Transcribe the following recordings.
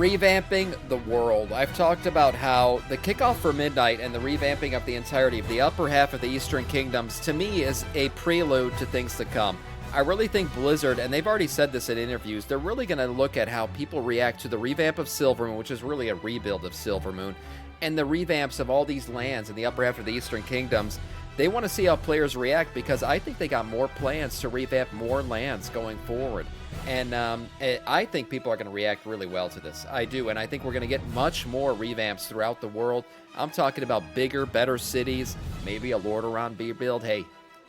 Revamping the world. I've talked about how the kickoff for Midnight and the revamping of the entirety of the upper half of the Eastern Kingdoms, to me, is a prelude to things to come. I really think Blizzard, and they've already said this in interviews, they're really going to look at how people react to the revamp of Silvermoon, which is really a rebuild of Silvermoon, and the revamps of all these lands in the upper half of the Eastern Kingdoms. They want to see how players react because I think they got more plans to revamp more lands going forward. And I think people are going to react really well to this. I do, and I think we're going to get much more revamps throughout the world. I'm talking about bigger, better cities, maybe a Lordaeron rebuild. Hey,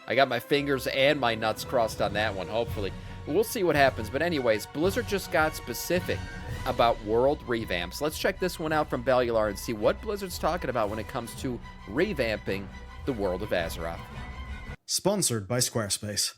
I got my fingers and my nuts crossed on that one, hopefully. We'll see what happens. But anyways, Blizzard just got specific about world revamps. Let's check this one out from Bellular and see what Blizzard's talking about when it comes to revamping the world of Azeroth. Sponsored by Squarespace.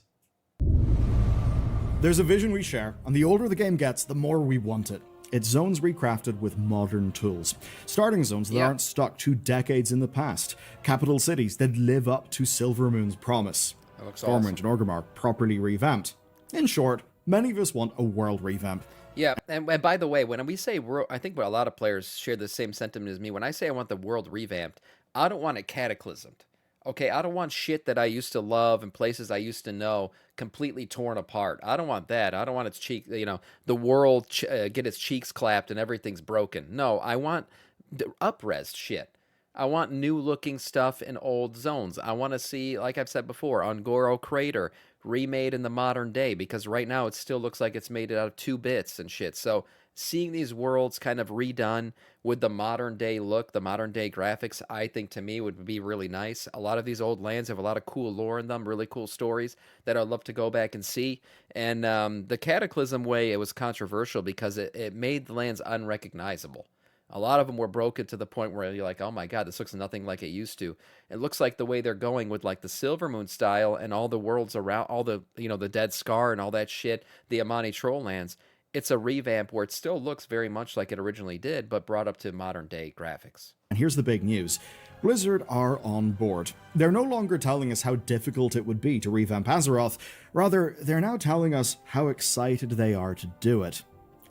There's a vision we share, and the older the game gets, the more we want it. It's zones recrafted with modern tools. Starting zones that aren't stuck 2 decades in the past. Capital cities that live up to Silvermoon's promise. That looks Stormwind awesome. and Orgrimmar properly revamped. In short, many of us want a world revamp. Yeah, and by the way, when we say world, I think a lot of players share the same sentiment as me. When I say I want the world revamped, I don't want it cataclysmed. Okay, I don't want shit that I used to love and places I used to know completely torn apart. I don't want that. I don't want its cheek, the world get its cheeks clapped and everything's broken. No, I want the up-res shit. I want new-looking stuff in old zones. I want to see, like I've said before, Ungoro Crater remade in the modern day because right now it still looks like it's made out of 2 bits and shit. So seeing these worlds kind of redone with the modern day look, the modern day graphics, I think to me would be really nice. A lot of these old lands have a lot of cool lore in them, really cool stories that I'd love to go back and see. And the Cataclysm way, it was controversial because it made the lands unrecognizable. A lot of them were broken to the point where you're like, oh my god, this looks nothing like it used to. It looks like the way they're going with like the Silvermoon style and all the worlds around, all the, the Dead Scar and all that shit, the Amani Troll lands. It's a revamp where it still looks very much like it originally did, but brought up to modern day graphics. And here's the big news. Blizzard are on board. They're no longer telling us how difficult it would be to revamp Azeroth. Rather, they're now telling us how excited they are to do it.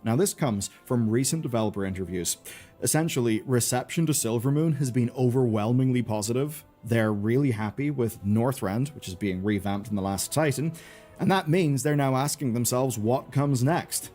Now, this comes from recent developer interviews. Essentially, reception to Silvermoon has been overwhelmingly positive. They're really happy with Northrend, which is being revamped in The Last Titan, and that means they're now asking themselves what comes next.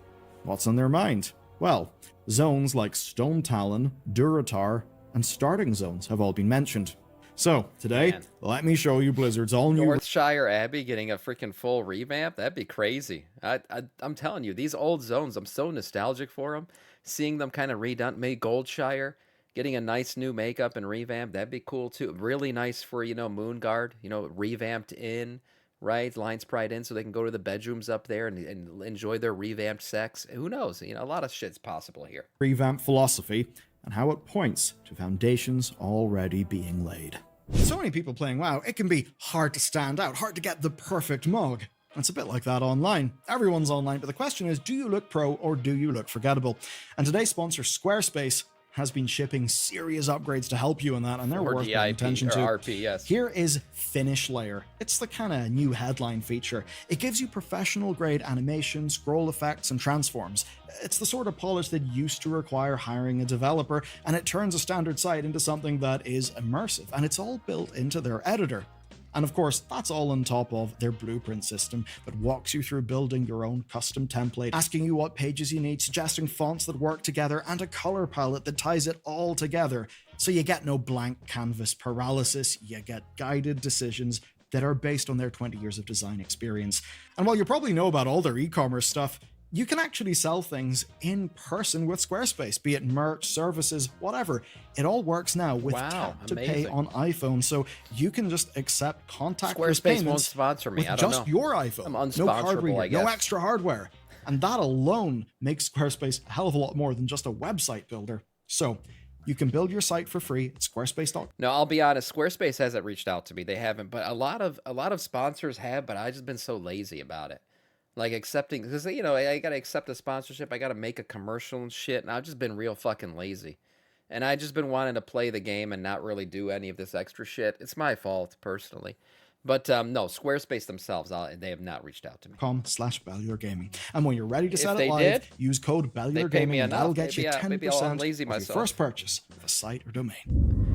What's on their mind? Well, zones like Stone Talon, Durotar, and Starting Zones have all been mentioned. So, today, let me show you Blizzard's all-new... Northshire Abbey getting a freaking full revamp? That'd be crazy. I'm telling you, these old zones, I'm so nostalgic for them. Seeing them kind of redone, maybe Goldshire, getting a nice new makeup and revamp, that'd be cool too. Really nice for, Moonguard, revamped in, right? Lion's Pride in, so they can go to the bedrooms up there and enjoy their revamped sex. Who knows? A lot of shit's possible here. Revamp philosophy, and how it points to foundations already being laid. So many people playing WoW, it can be hard to stand out, hard to get the perfect mog. It's a bit like that online. Everyone's online, but the question is, do you look pro or do you look forgettable? And today's sponsor, Squarespace, has been shipping serious upgrades to help you in that, and they're worth paying attention to. RP, yes. Here is Finish Layer. It's the kind of new headline feature. It gives you professional grade animation, scroll effects, and transforms. It's the sort of polish that used to require hiring a developer, and it turns a standard site into something that is immersive, and it's all built into their editor. And of course, that's all on top of their blueprint system that walks you through building your own custom template, asking you what pages you need, suggesting fonts that work together, and a color palette that ties it all together. So you get no blank canvas paralysis, you get guided decisions that are based on their 20 years of design experience. And while you probably know about all their e-commerce stuff, you can actually sell things in person with Squarespace, be it merch, services, whatever. It all works now with tap to pay on iPhone, so you can just accept contactless payments. Squarespace won't sponsor me. With I don't just know. your iPhone. I'm No card unsponsorable, reader, I guess. no extra hardware. And that alone makes Squarespace a hell of a lot more than just a website builder. So you can build your site for free at squarespace.com. No, I'll be honest, Squarespace hasn't reached out to me. They haven't, but a lot of sponsors have, but I've just been so lazy about it. Like accepting, because I gotta accept a sponsorship, I gotta make a commercial and shit, and I've just been real fucking lazy. And I just been wanting to play the game and not really do any of this extra shit. It's my fault, personally. But no, Squarespace themselves, they have not reached out to me. .com/Bellular Gaming. And when you're ready to If set it they live, did, use code they Bellular pay me Gaming and that'll enough. get you Maybe I'll 10% unlazy off your myself. first purchase of a site or domain.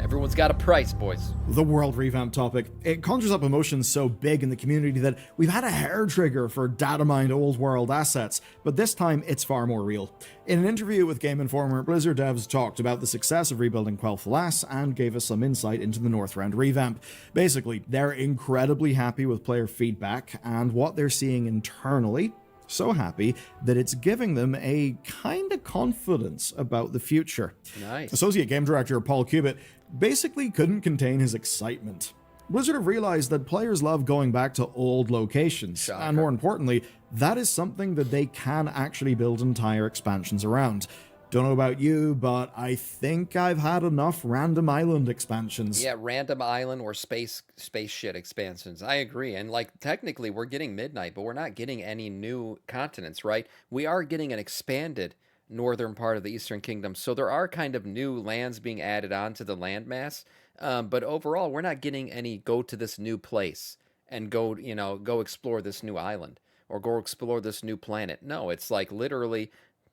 Everyone's got a price, boys. The world revamp topic. It conjures up emotions so big in the community that we've had a hair trigger for data mined old world assets, but this time it's far more real. In an interview with Game Informer, Blizzard devs talked about the success of rebuilding Quel'Thalas and gave us some insight into the Northrend revamp. Basically, they're incredibly happy with player feedback and what they're seeing internally. So happy that it's giving them a kind of confidence about the future. Nice. Associate Game Director Paul Cubitt basically couldn't contain his excitement. Blizzard have realized that players love going back to old locations, Shocker. and more importantly, that is something that they can actually build entire expansions around. Don't know about you, but I think I've had enough random island expansions. Yeah, random island or space shit expansions. I agree. And like technically we're getting Midnight, but we're not getting any new continents, right? We are getting an expanded northern part of the Eastern Kingdom. So there are kind of new lands being added on to the landmass. But overall, we're not getting any go to this new place and go explore this new island or go explore this new planet. No, it's like literally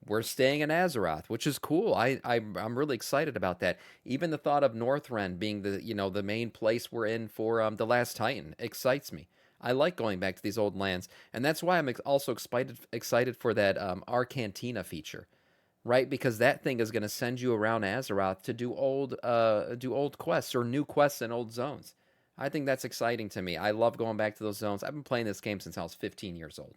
we're staying in Azeroth, which is cool. I'm really excited about that. Even the thought of Northrend being the main place we're in for the Last Titan excites me. I like going back to these old lands, and that's why I'm also excited for that Arcantina feature, right? Because that thing is going to send you around Azeroth to do old quests or new quests in old zones. I think that's exciting to me. I love going back to those zones. I've been playing this game since I was 15 years old.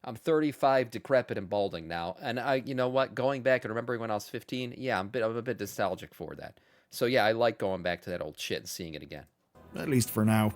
I'm 35, decrepit, and balding now. And you know what? Going back and remembering when I was 15, yeah, I'm a bit nostalgic for that. So yeah, I like going back to that old shit and seeing it again. At least for now.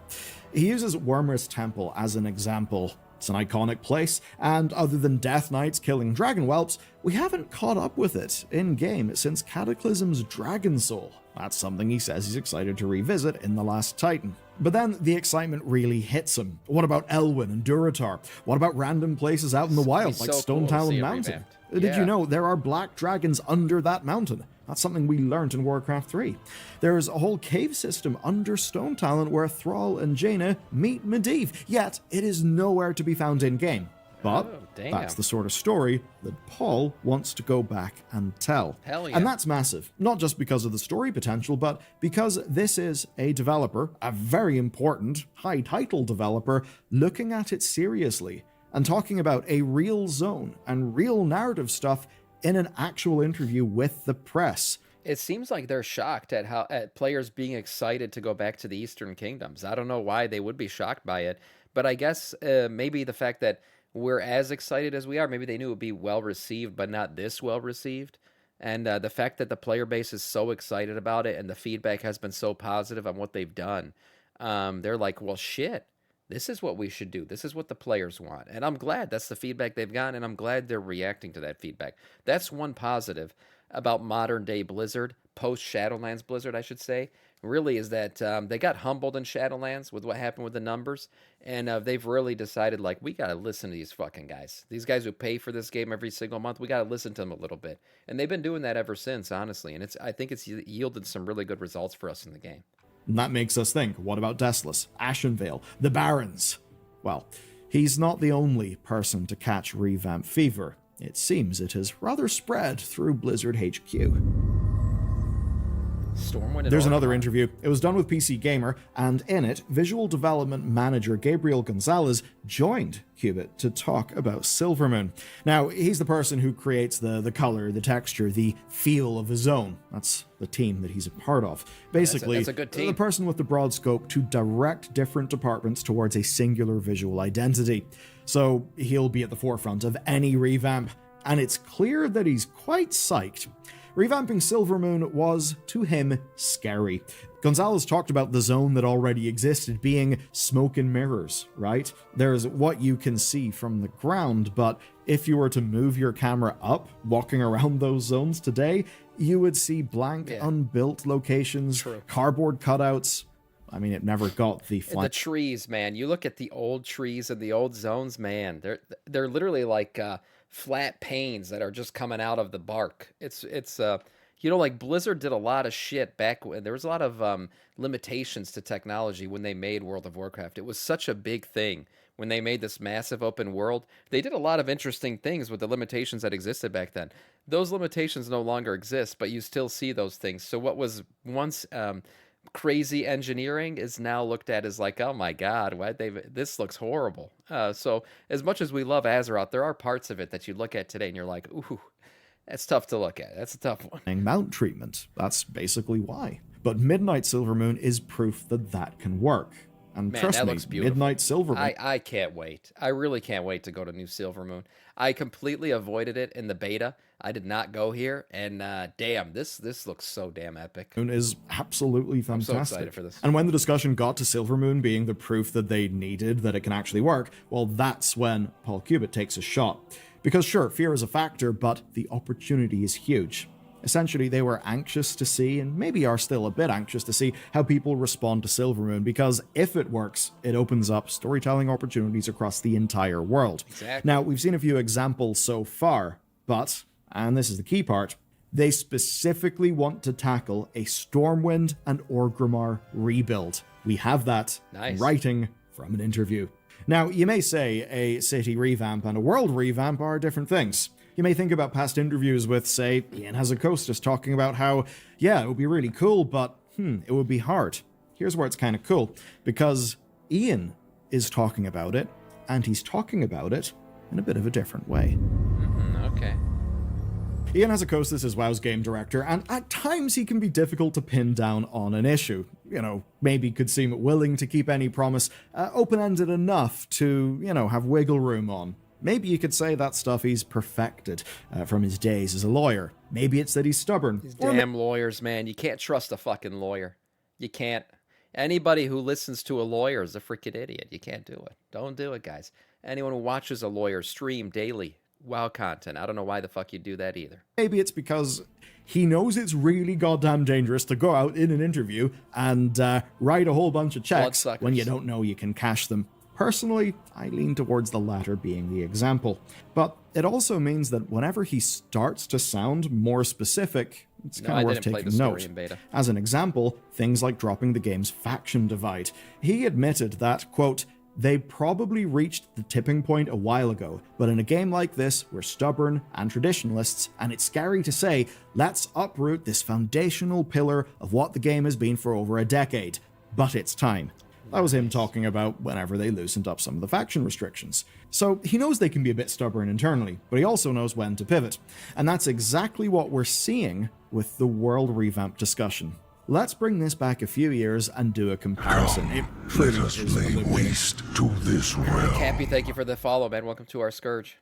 He uses Wormrest Temple as an example. It's an iconic place, and other than Death Knights killing dragon whelps, we haven't caught up with it in-game since Cataclysm's Dragon Soul. That's something he says he's excited to revisit in The Last Titan. But then the excitement really hits him. What about Elwyn and Durotar? What about random places out in the wild like Stone Talon Mountain? Did you know there are black dragons under that mountain? That's something we learned in Warcraft 3. There's a whole cave system under Stone Talon where Thrall and Jaina meet Medivh, yet it is nowhere to be found in-game. But that's the sort of story that Paul wants to go back and tell. Hell yeah. And that's massive, not just because of the story potential, but because this is a developer, a very important, high-title developer, looking at it seriously and talking about a real zone and real narrative stuff in an actual interview with the press. It seems like they're shocked at players being excited to go back to the Eastern Kingdoms. I don't know why they would be shocked by it, but I guess maybe the fact that we're as excited as we are, maybe they knew it would be well received, but not this well received. And the fact that the player base is so excited about it and the feedback has been so positive on what they've done, they're like, well, shit. This is what we should do. This is what the players want. And I'm glad that's the feedback they've gotten, and I'm glad they're reacting to that feedback. That's one positive about modern day Blizzard, post Shadowlands Blizzard, I should say, really is that they got humbled in Shadowlands with what happened with the numbers, and they've really decided, like, we got to listen to these fucking guys. These guys who pay for this game every single month, we got to listen to them a little bit. And they've been doing that ever since, honestly, and I think it's yielded some really good results for us in the game. And that makes us think, what about Desolus, Ashenvale, the Barons? Well, he's not the only person to catch revamp fever. It seems it has rather spread through Blizzard HQ. There's another interview. It was done with PC Gamer, and in it, visual development manager Gabriel Gonzalez joined Cubitt to talk about Silvermoon. Now, he's the person who creates the color, the texture, the feel of his zone. That's the team that he's a part of. Basically, that's a good team. The person with the broad scope to direct different departments towards a singular visual identity. So he'll be at the forefront of any revamp, and it's clear that he's quite psyched. Revamping Silvermoon was, to him, scary. Gonzalez talked about the zone that already existed being smoke and mirrors, right? There's what you can see from the ground, but if you were to move your camera up, walking around those zones today, you would see blank, unbuilt locations, cardboard cutouts. I mean, it never got the The trees, man. You look at the old trees and the old zones, man. They're literally like flat panes that are just coming out of the bark. It's You know, like Blizzard did a lot of shit back when there was a lot of limitations to technology when they made World of Warcraft. It was such a big thing when they made this massive open world. They did a lot of interesting things with the limitations that existed back then. Those limitations no longer exist, but you still see those things. So what was once crazy engineering is now looked at as like, oh my god, why they this looks horrible. So as much as we love Azeroth, there are parts of it that you look at today and you're like, ooh, that's tough to look at. That's a tough one. Mount treatment. That's basically why. But Midnight Silvermoon is proof that that can work. And Man, trust that me, looks beautiful. Midnight Silvermoon. I can't wait. I really can't wait to go to New Silvermoon. I completely avoided it in the beta. I did not go here, and damn, this looks so damn epic. Is absolutely fantastic. I'm so excited for this. And when the discussion got to Silvermoon being the proof that they needed that it can actually work, well, that's when Paul Cubitt takes a shot. Because sure, fear is a factor, but the opportunity is huge. Essentially, they were anxious to see, and maybe are still a bit anxious to see, how people respond to Silvermoon, because if it works, it opens up storytelling opportunities across the entire world. Exactly. Now, we've seen a few examples so far, but, and this is the key part, they specifically want to tackle a Stormwind and Orgrimmar rebuild. We have that in writing from an interview. Now, you may say a city revamp and a world revamp are different things. You may think about past interviews with, say, Ian Hazzikostas talking about how, yeah, it would be really cool, but, it would be hard. Here's where it's kind of cool, because Ian is talking about it, and he's talking about it in a bit of a different way. Okay. Ian Hazzikostas is WoW's game director, and at times he can be difficult to pin down on an issue. You know, maybe could seem willing to keep any promise open-ended enough to, have wiggle room on. Maybe you could say that stuff he's perfected from his days as a lawyer. Maybe it's that he's stubborn. These damn lawyers, man. You can't trust a fucking lawyer. You can't. Anybody who listens to a lawyer is a freaking idiot. You can't do it. Don't do it, guys. Anyone who watches a lawyer stream daily WoW content, I don't know why the fuck you do that either. Maybe it's because he knows it's really goddamn dangerous to go out in an interview and write a whole bunch of checks when you don't know you can cash them. Personally, I lean towards the latter being the example. But it also means that whenever he starts to sound more specific, it's kind of worth taking note. As an example, things like dropping the game's faction divide. He admitted that, quote, they probably reached the tipping point a while ago, but in a game like this, we're stubborn and traditionalists, and it's scary to say, let's uproot this foundational pillar of what the game has been for over a decade. But it's time. That was him talking about whenever they loosened up some of the faction restrictions. So he knows they can be a bit stubborn internally, but he also knows when to pivot. And that's exactly what we're seeing with the world revamp discussion. Let's bring this back a few years and do a comparison. Let us lay waste to this realm. Cappy, thank you for the follow, man. Welcome to our Scourge.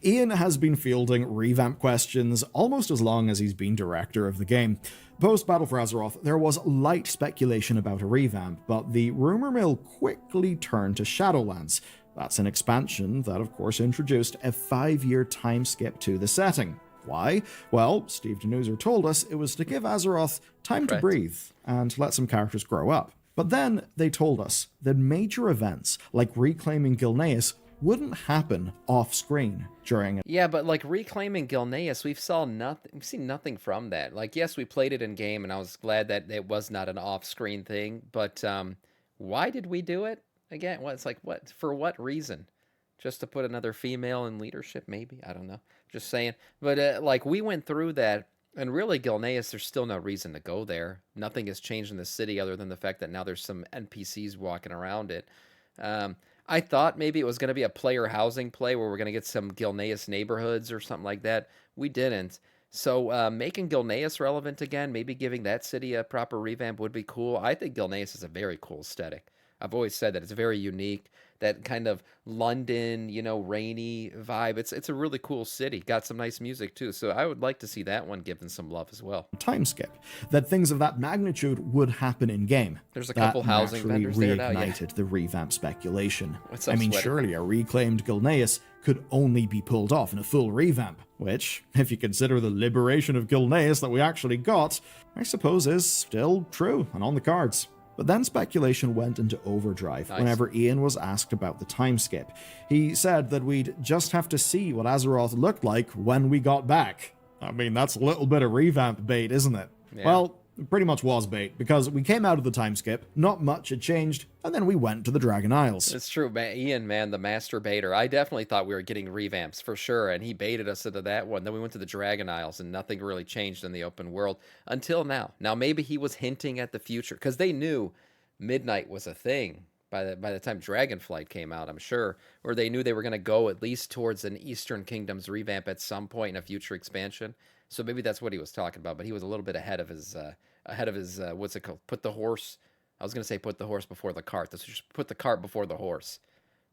Ian has been fielding revamp questions almost as long as he's been director of the game. Post Battle for Azeroth, there was light speculation about a revamp, but the rumor mill quickly turned to Shadowlands. That's an expansion that, of course, introduced a 5-year time skip to the setting. Why? Well, Steve Denuser told us it was to give Azeroth time to breathe and let some characters grow up. But then they told us that major events like reclaiming Gilneas wouldn't happen off-screen during it. Yeah, but like reclaiming Gilneas, we've seen nothing from that. Like, yes, we played it in game, and I was glad that it was not an off-screen thing. But why did we do it again? Well, it's like for what reason? Just to put another female in leadership, maybe? I don't know. Just saying. But like we went through that, and really Gilneas, there's still no reason to go there. Nothing has changed in the city other than the fact that now there's some NPCs walking around it. I thought maybe it was going to be a player housing play where we're going to get some Gilneas neighborhoods or something like that. We didn't. So making Gilneas relevant again, maybe giving that city a proper revamp would be cool. I think Gilneas is a very cool aesthetic. I've always said that it's very unique. That kind of London, rainy vibe. It's a really cool city. Got some nice music too. So I would like to see that one given some love as well. Time skip. That things of that magnitude would happen in game. There's a couple housing vendors there now. Yeah. Reignited the revamp speculation. What's up, Sweater? Surely a reclaimed Gilneas could only be pulled off in a full revamp, which, if you consider the liberation of Gilneas that we actually got, I suppose is still true and on the cards. But then speculation went into overdrive whenever Ian was asked about the time skip. He said that we'd just have to see what Azeroth looked like when we got back. I mean, that's a little bit of revamp bait, isn't it? Yeah. Well, it pretty much was bait, because we came out of the time skip, not much had changed, and then we went to the Dragon Isles. It's true, man. Ian, man, the master baiter. I definitely thought we were getting revamps for sure, and he baited us into that one. Then we went to the Dragon Isles, and nothing really changed in the open world until now. Now, maybe he was hinting at the future, because they knew Midnight was a thing by the time Dragonflight came out, I'm sure, or they knew they were going to go at least towards an Eastern Kingdoms revamp at some point in a future expansion. So maybe that's what he was talking about, but he was a little bit ahead of his what's it called? Put the horse. I was going to say put the horse before the cart. This was just put the cart before the horse.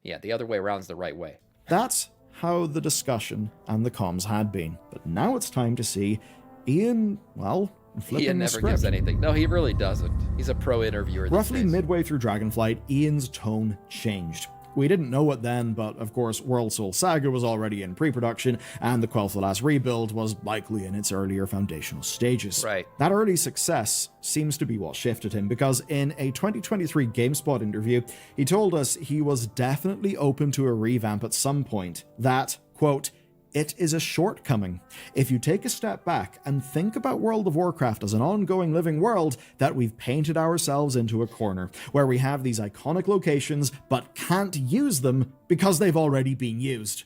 Yeah, the other way around is the right way. That's how the discussion and the comms had been. But now it's time to see Ian, well, flipping Ian the never script. gives anything. No, he really doesn't. He's a pro interviewer. Roughly these days. midway through Dragonflight, Ian's tone changed. We didn't know it then, but of course World Soul Saga was already in pre-production, and the Quel'Thalas rebuild was likely in its earlier foundational stages. Right. That early success seems to be what shifted him, because in a 2023 GameSpot interview, he told us he was definitely open to a revamp at some point. That, quote, "It is a shortcoming. If you take a step back and think about World of Warcraft as an ongoing living world, that we've painted ourselves into a corner, where we have these iconic locations but can't use them because they've already been used."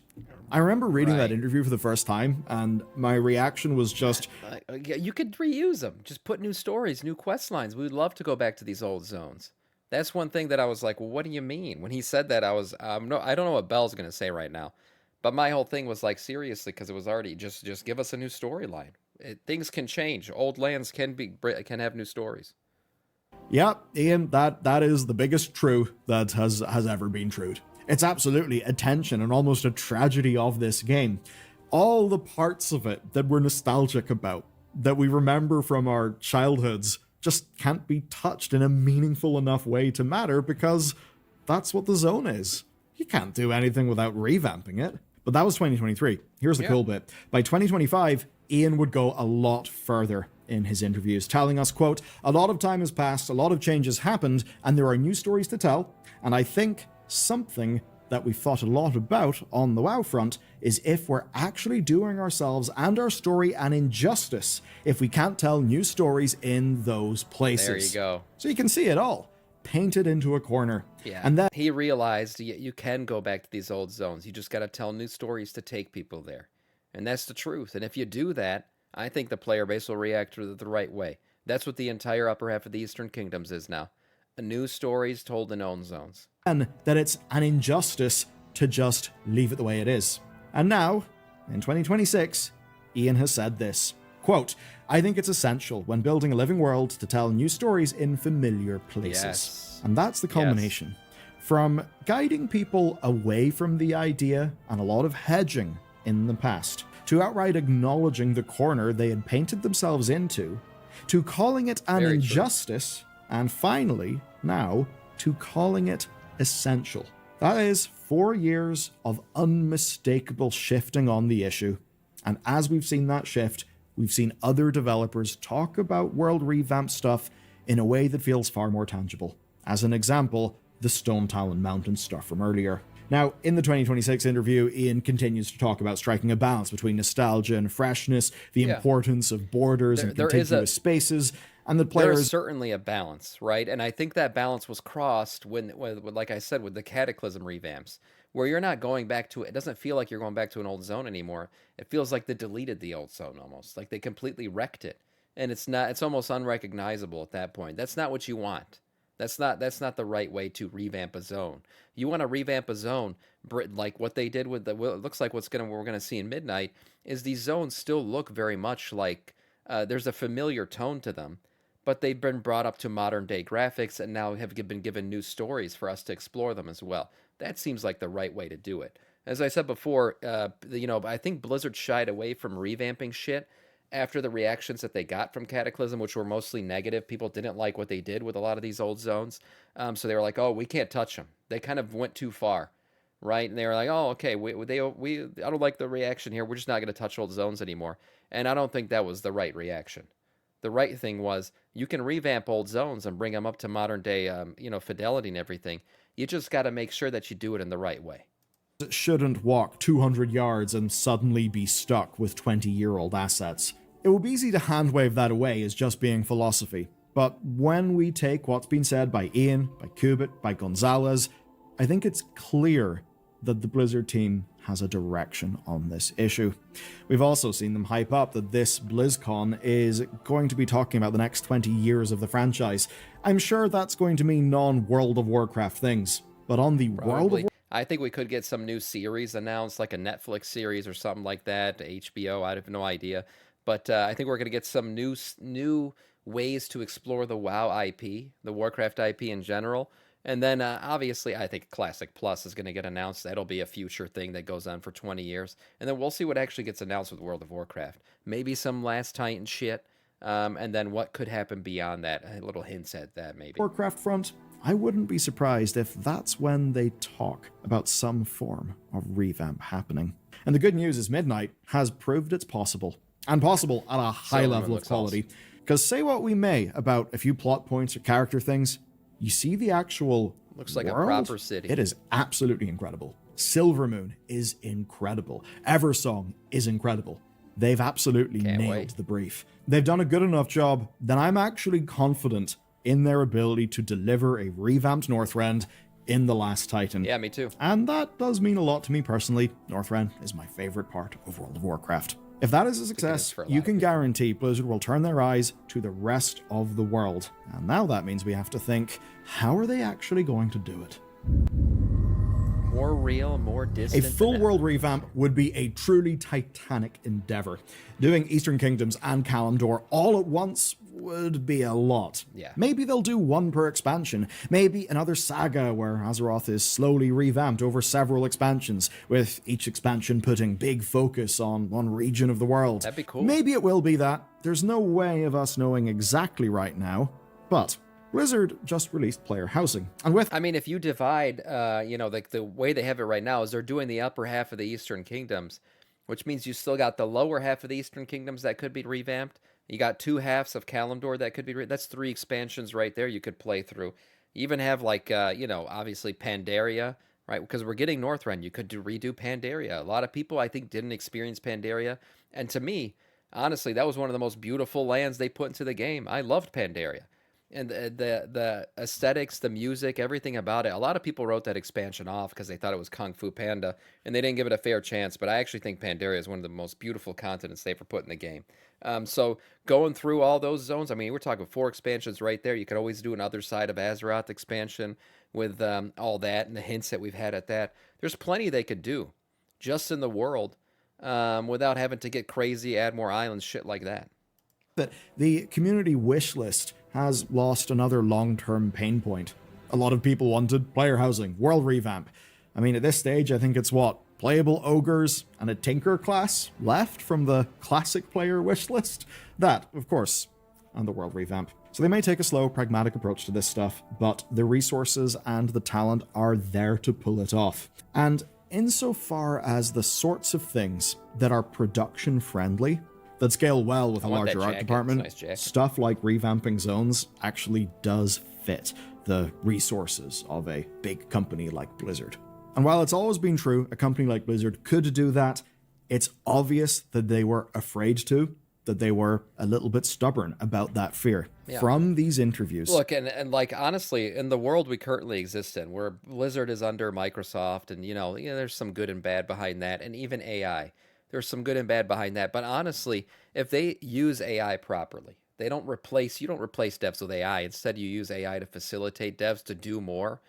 I remember reading that interview for the first time, and my reaction was just... Yeah, you could reuse them. Just put new stories, new quest lines. We would love to go back to these old zones. That's one thing that I was like, well, what do you mean? When he said that, I was, no, I don't know what Bell's going to say right now. But my whole thing was like, seriously, because it was already just give us a new storyline. Things can change. Old lands can have new stories. Yeah, Ian, that is the biggest truth that has ever been true. It's absolutely a tension and almost a tragedy of this game. All the parts of it that we're nostalgic about, that we remember from our childhoods, just can't be touched in a meaningful enough way to matter, because that's what the zone is. You can't do anything without revamping it. But that was 2023. Here's the cool bit. By 2025, Ian would go a lot further in his interviews, telling us, quote, "A lot of time has passed, a lot of changes happened, and there are new stories to tell. And I think something that we've thought a lot about on the WoW front is if we're actually doing ourselves and our story an injustice if we can't tell new stories in those places." There you go. So you can see it all painted into a corner. Yeah, and then he realized you can go back to these old zones. You just got to tell new stories to take people there. And that's the truth. And if you do that, I think the player base will react to the right way. That's what the entire upper half of the Eastern Kingdoms is now. New stories told in own zones. And that it's an injustice to just leave it the way it is. And now, in 2026, Ian has said this, quote, "I think it's essential when building a living world to tell new stories in familiar places." Yes. And that's the culmination. From guiding people away from the idea and a lot of hedging in the past, to outright acknowledging the corner they had painted themselves into, to calling it an Very true. injustice, and finally, now, to calling it essential. That is 4 years of unmistakable shifting on the issue. And as we've seen that shift, we've seen other developers talk about world revamp stuff in a way that feels far more tangible. As an example, the Stone Talon Mountain stuff from earlier. Now, in the 2026 interview, Ian continues to talk about striking a balance between nostalgia and freshness, the importance of borders and contiguous spaces, and the players... There is certainly a balance, right? And I think that balance was crossed when, like I said, with the Cataclysm revamps, where you're not going back to it. It doesn't feel like you're going back to an old zone anymore. It feels like they deleted the old zone almost, like they completely wrecked it. And it's almost unrecognizable at that point. That's not what you want. That's not the right way to revamp a zone. You want to revamp a zone, like what they did with it looks like we're gonna see in Midnight, is these zones still look very much like there's a familiar tone to them, but they've been brought up to modern day graphics and now have been given new stories for us to explore them as well. That seems like the right way to do it. As I said before, I think Blizzard shied away from revamping shit after the reactions that they got from Cataclysm, which were mostly negative. People didn't like what they did with a lot of these old zones. So they were like, oh, we can't touch them. They kind of went too far, right? And they were like, oh, okay, I don't like the reaction here. We're just not going to touch old zones anymore. And I don't think that was the right reaction. The right thing was, you can revamp old zones and bring them up to modern day, fidelity and everything. You just got to make sure that you do it in the right way. shouldn't walk 200 yards and suddenly be stuck with 20-year-old assets. It would be easy to handwave that away as just being philosophy, but when we take what's been said by Ian, by Kubit, by Gonzalez, I think it's clear that the Blizzard team has a direction on this issue. We've also seen them hype up that this BlizzCon is going to be talking about the next 20 years of the franchise. I'm sure that's going to mean non-World of Warcraft things, but on the World of I think we could get some new series announced, like a Netflix series or something like that, HBO. I have no idea, but I think we're going to get some new ways to explore the WoW IP, the Warcraft IP in general. And then obviously, I think Classic Plus is going to get announced. That'll be a future thing that goes on for 20 years. And then we'll see what actually gets announced with World of Warcraft. Maybe some Last Titan shit. And then what could happen beyond that. Little hints at that, maybe. Warcraft front, I wouldn't be surprised if that's when they talk about some form of revamp happening. And the good news is Midnight has proved it's possible. And possible at a high level of quality. Because say what we may about a few plot points or character things, you see the actual looks like world, a proper city. It is absolutely incredible. Silvermoon is incredible. Eversong is incredible. They've absolutely nailed the brief. They've done a good enough job that I'm actually confident in their ability to deliver a revamped Northrend in The Last Titan. Yeah, me too. And that does mean a lot to me personally. Northrend is my favorite part of World of Warcraft. If that is a success, you can guarantee Blizzard will turn their eyes to the rest of the world. And now that means we have to think, how are they actually going to do it? More real, more distant. A full world revamp would be a truly titanic endeavor. Doing Eastern Kingdoms and Kalimdor all at once would be a lot. Yeah. Maybe they'll do one per expansion. Maybe another saga where Azeroth is slowly revamped over several expansions, with each expansion putting big focus on one region of the world. That'd be cool. Maybe it will be that. There's no way of us knowing exactly right now, but Blizzard just released player housing, and with... I mean, if you divide, like the way they have it right now is they're doing the upper half of the Eastern Kingdoms, which means you still got the lower half of the Eastern Kingdoms that could be revamped. You got two halves of Kalimdor that could be... That's 3 expansions right there you could play through. You even have, like, obviously Pandaria, right? Because we're getting Northrend. You could redo Pandaria. A lot of people, I think, didn't experience Pandaria. And to me, honestly, that was one of the most beautiful lands they put into the game. I loved Pandaria. And the aesthetics, the music, everything about it. A lot of people wrote that expansion off because they thought it was Kung Fu Panda, and they didn't give it a fair chance. But I actually think Pandaria is one of the most beautiful continents they ever put in the game. So going through all those zones, I mean, we're talking 4 expansions right there. You could always do another side of Azeroth expansion with all that and the hints that we've had at that. There's plenty they could do just in the world without having to get crazy, add more islands, shit like that. That the community wish list has lost another long-term pain point. A lot of people wanted player housing, world revamp. I mean, at this stage, I think it's playable ogres and a tinker class left from the classic player wish list. That, of course, and the world revamp. So they may take a slow, pragmatic approach to this stuff, but the resources and the talent are there to pull it off. And insofar as the sorts of things that are production friendly, that scale well with a larger art department, stuff like revamping zones actually does fit the resources of a big company like Blizzard. And while it's always been true, a company like Blizzard could do that, it's obvious that they were afraid to, that they were a little bit stubborn about that fear from these interviews. Look, and like, honestly, in the world we currently exist in, where Blizzard is under Microsoft, and, there's some good and bad behind that, and even AI. There's some good and bad behind that. But honestly, if they use AI properly, you don't replace devs with AI. Instead, you use AI to facilitate devs to do more.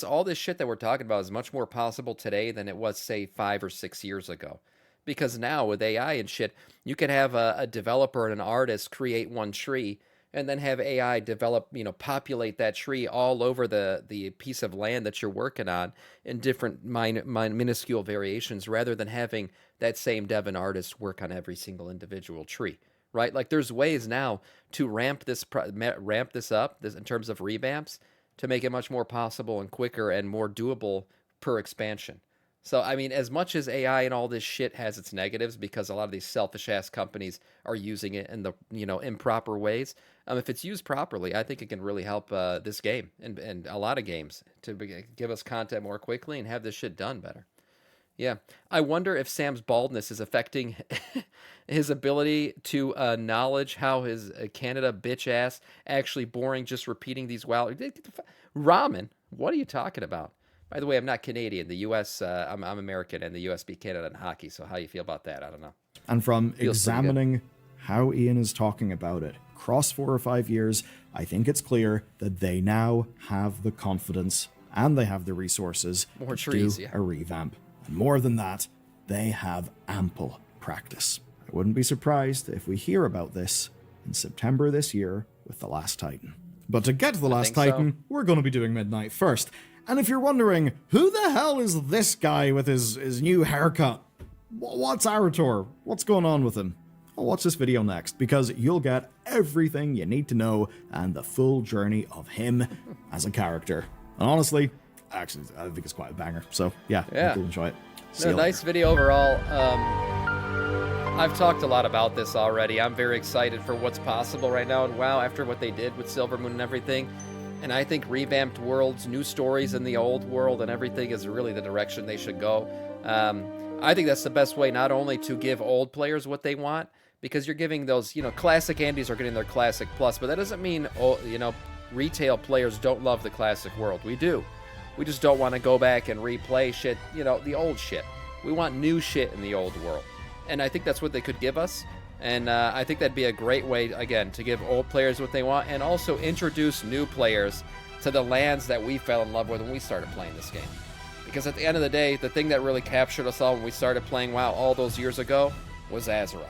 All this shit that we're talking about is much more possible today than it was, say, 5 or 6 years ago. Because now with AI and shit, you could have a developer and an artist create one tree and then have AI develop, populate that tree all over the piece of land that you're working on in different minuscule variations, rather than having that same dev and artist work on every single individual tree, right? Like, there's ways now to ramp this up in terms of revamps to make it much more possible and quicker and more doable per expansion. So, I mean, as much as AI and all this shit has its negatives, because a lot of these selfish-ass companies are using it in the, improper ways, if it's used properly, I think it can really help this game and a lot of games to give us content more quickly and have this shit done better. Yeah. I wonder if Sam's baldness is affecting his ability to acknowledge how his Canada bitch ass actually boring just repeating these wow. Ramen? What are you talking about? By the way, I'm not Canadian. The U.S., I'm American, and the U.S. beat Canada in hockey. So how you feel about that? I don't know. And from Feels pretty good. examining how Ian is talking about it, across 4 or 5 years, I think it's clear that they now have the confidence and they have the resources More to trees, do yeah. a revamp. And more than that, they have ample practice. I wouldn't be surprised if we hear about this in September this year with The Last Titan. But to get to The Last think so. Titan, we're going to be doing Midnight first. And if you're wondering, who the hell is this guy with his new haircut? What's Arator? What's going on with him? Well, watch this video next, because you'll get everything you need to know and the full journey of him as a character. And honestly, actually, I think it's quite a banger. So yeah, I think you'll enjoy it. See No, you nice later. video overall. I've talked a lot about this already. I'm very excited for what's possible right now, and wow, after what they did with Silvermoon and everything. And I think revamped worlds, new stories in the old world and everything is really the direction they should go. I think that's the best way not only to give old players what they want, because you're giving those, classic Andes are getting their classic plus, but that doesn't mean, retail players don't love the classic world. We do. We just don't want to go back and replay shit, the old shit. We want new shit in the old world. And I think that's what they could give us. And I think that'd be a great way, again, to give old players what they want and also introduce new players to the lands that we fell in love with when we started playing this game. Because at the end of the day, the thing that really captured us all when we started playing WoW all those years ago was Azeroth.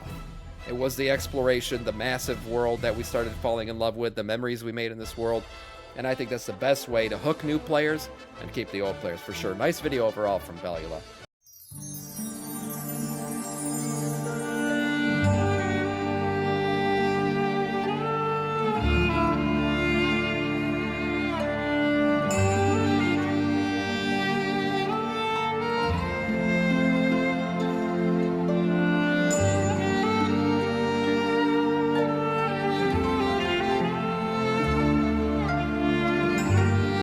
It was the exploration, the massive world that we started falling in love with, the memories we made in this world. And I think that's the best way to hook new players and keep the old players for sure. Nice video overall from Belula.